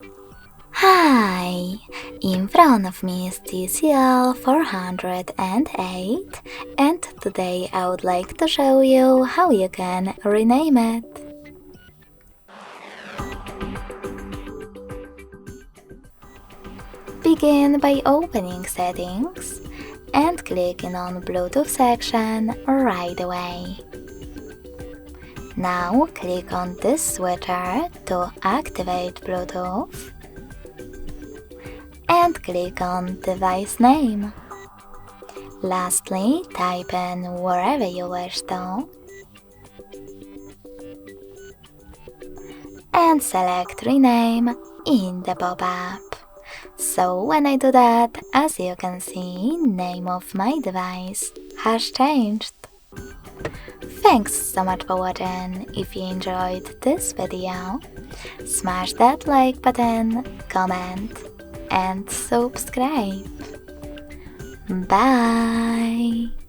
Hi! In front of me is TCL 408 and today I would like to show you how you can rename it. Begin by opening Settings and clicking on Bluetooth section right away. Now click on this switcher to activate Bluetooth and click on device name. Lastly, type in wherever you wish to and select rename in the pop-up. So when I do that, as you can see, name of my device has changed. Thanks so much for watching. If you enjoyed this video, smash that like button, comment and subscribe. Bye!